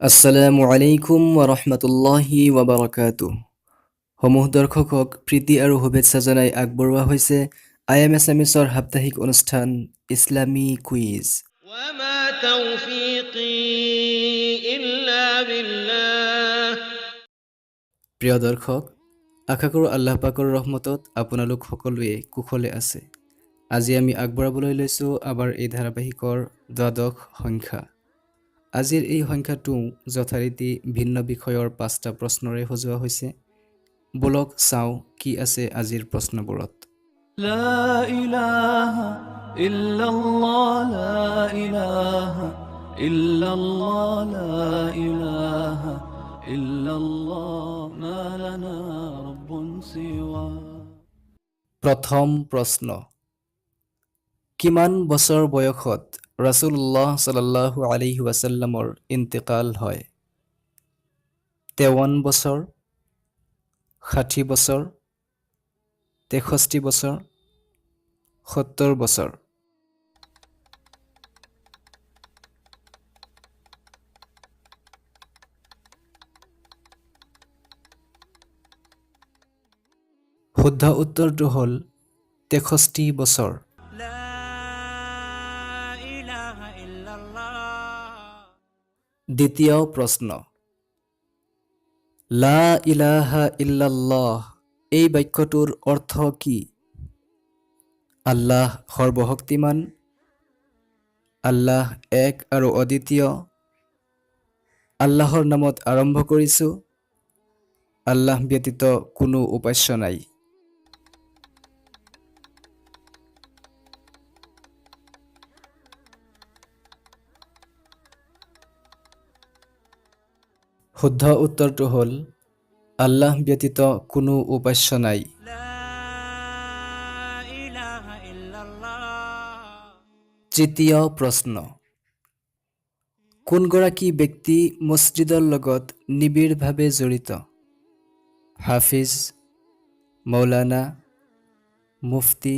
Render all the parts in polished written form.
আসসালামু আলাইকুম ওয়া ৰাহমাতুল্লাহি ওয়া বাৰাকাতুহ। সমূহ দৰ্শকক প্ৰীতি আৰু শুভেচ্ছা জনাই আগবঢ়োৱা হৈছে আছামিছৰ সাপ্তাহিক অনুষ্ঠান ইছলামী কুইজ। وما توفيقي إلا بالله প্ৰিয় দৰ্শক, আশা কৰোঁ আল্লাহ পাকৰ ৰহমতত আপোনালোক সকলোৱে কুশলে আছে। আজি আমি আগবঢ়াবলৈ লৈছোঁ আমাৰ এই ধাৰাবাহিকৰ দ্বাদশ সংখ্যা। আজিৰ এই সংখ্যাটো যথাৰীতি ভিন্ন বিষয়ৰ 5টা প্ৰশ্নৰে সজোৱা হৈছে। বলক চাওঁ কি আছে আজিৰ প্ৰশ্নবোৰত। لا إله إلا الله لا إله إلا الله لا إله إلا الله ما لنا رب سوى প্ৰথম প্ৰশ্ন, কিমান বছৰ বয়সত ৰাছুলুল্লাহ সাল্লাল্লাহু আলাইহি ওয়াসাল্লামৰ ইন্তিকাল হয়? 53 বছৰ, 60 বছৰ, 63 বছৰ, 70 বছৰ। শুদ্ধ উত্তৰটো হ'ল 63 বছৰ। لا إله إلا الله দ্বিতীয় প্ৰশ্ন, লা ইলাহা ইল্লাল্লাহ এই বাক্যটোৰ অৰ্থ কি? আল্লাহ সৰ্বশক্তিমান, আল্লাহ এক আৰু অদ্বিতীয়, আল্লাহৰ নামত আৰম্ভ কৰিছোঁ, আল্লাহ ব্যতীত কোনো উপাস্য নাই। শুদ্ধ উত্তৰটো হ'ল আল্লাহ ব্যতীত কোনো উপাস্য নাই। لا إله إلا الله তৃতীয় প্ৰশ্ন, কোনগৰাকী ব্যক্তি মছজিদৰ লগত নিবিড়ভাৱে জড়িত? হাফিজ, মৌলানা, মুফতি,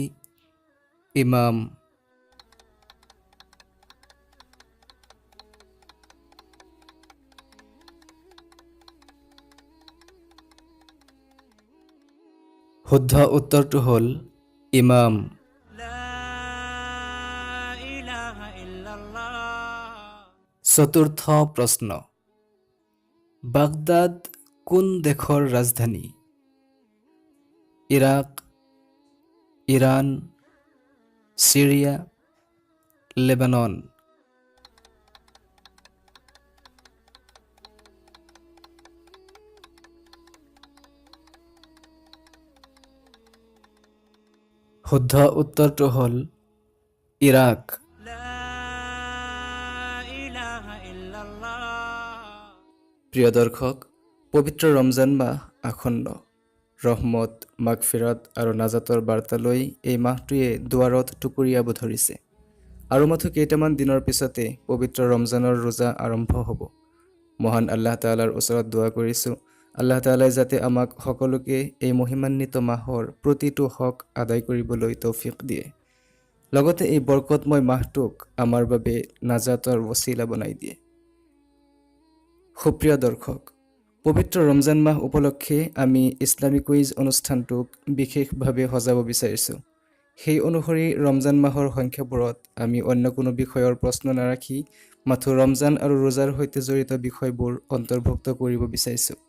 ইমাম। শুদ্ধ উত্তৰটো হ'ল ইমাম। لا إله إلا الله চতুৰ্থ প্ৰশ্ন, বাগদাদ কোন দেশৰ ৰাজধানী? Iraq, Iran, Syria, Lebanon. শুদ্ধ উত্তৰটো হ'ল ইৰাক। لا إله إلا الله প্ৰিয় দৰ্শক, পবিত্ৰ ৰমজান মাহ আসন্ন। ৰহমত, মাগফিৰাত আৰু নাজাতৰ বাৰ্তা লৈ এই মাহটোৱে দুৱাৰত টুকুৰিয়াব ধৰিছে। আৰু মাথো কেইটামান দিনৰ পিছতে পবিত্ৰ ৰমজানৰ ৰোজা আৰম্ভ হ'ব। মহান আল্লাহ তাআলাৰ ওচৰত দোৱা কৰিছোঁ, আল্লাহ তাআলাই যাতে আমাক সকলোকে এই মহিমান্বিত মাহৰ প্ৰতিটো হক আদায় কৰিবলৈ তৌফিক দিয়ে, লগতে এই বৰকতময় মাহটোক আমাৰ বাবে নাজাতৰ ৱছিলা বনাই দিয়ে। সুপ্ৰিয় দৰ্শক, পবিত্ৰ ৰমজান মাহ উপলক্ষে আমি ইছলামী কুইজ অনুষ্ঠানটোক বিশেষভাৱে সজাব বিচাৰিছোঁ। সেই অনুসৰি ৰমজান মাহৰ সংখ্যাবোৰত আমি অন্য কোনো বিষয়ৰ প্ৰশ্ন নাৰাখি মাথো ৰমজান আৰু ৰোজাৰ সৈতে জড়িত বিষয়বোৰ অন্তৰ্ভুক্ত কৰিব বিচাৰিছোঁ।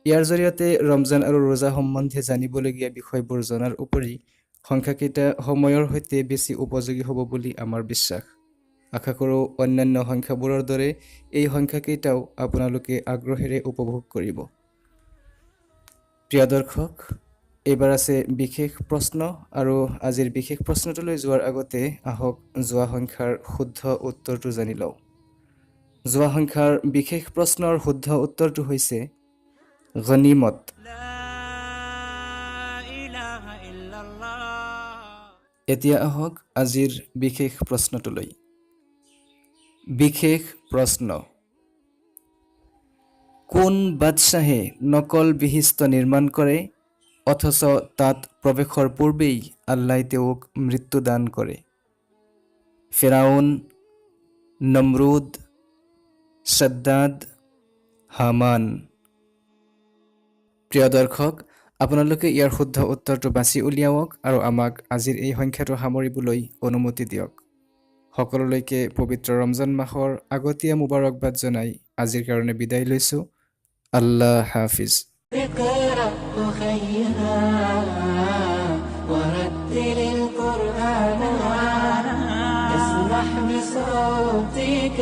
ইয়াৰ জৰিয়তে ৰমজান আৰু ৰোজা সম্বন্ধে জানিবলগীয়া বিষয়বোৰ জনাৰ উপৰি সংখ্যাকেইটা সময়ৰ সৈতে বেছি উপযোগী হ'ব বুলি আমাৰ বিশ্বাস। আশা কৰোঁ অন্যান্য সংখ্যাবোৰৰ দৰে এই সংখ্যাকেইটাও আপোনালোকে আগ্ৰহেৰে উপভোগ কৰিব। প্ৰিয় দৰ্শক, এইবাৰ আছে বিশেষ প্ৰশ্ন, আৰু আজিৰ বিশেষ প্ৰশ্নটোলৈ যোৱাৰ আগতে আহক যোৱা সংখ্যাৰ শুদ্ধ উত্তৰটো জানি লওঁ। যোৱা সংখ্যাৰ বিশেষ প্ৰশ্নৰ শুদ্ধ উত্তৰটো হৈছে গনিমত। لا إله إلا الله এতিয়া আহক আজিৰ বিশেষ প্ৰশ্নটোলৈ। বিশেষ প্ৰশ্ন, কোন বাদশ্বাহে নকল বিশিষ্ট নিৰ্মাণ কৰে অথচ তাত প্ৰৱেশৰ পূৰ্বেই আল্লাহ তেওঁক মৃত্যু দান কৰে? ফিৰাউন, নমৰুদ, সাদ্দাদ, হামান। প্ৰিয় দৰ্শক, আপোনালোকে ইয়াৰ শুদ্ধ উত্তৰটো বাছি উলিয়াওক আৰু আমাক আজিৰ এই সংখ্যাটো সামৰিবলৈ অনুমতি দিয়ক। সকলোলৈকে পবিত্ৰ ৰমজান মাহৰ আগতীয়া মুবাৰকবাদ জনাই আজিৰ কাৰণে বিদায় লৈছোঁ। আল্লাহ হাফিজ। اقرأ أخيها ورتل القرآن اسمح بصوتك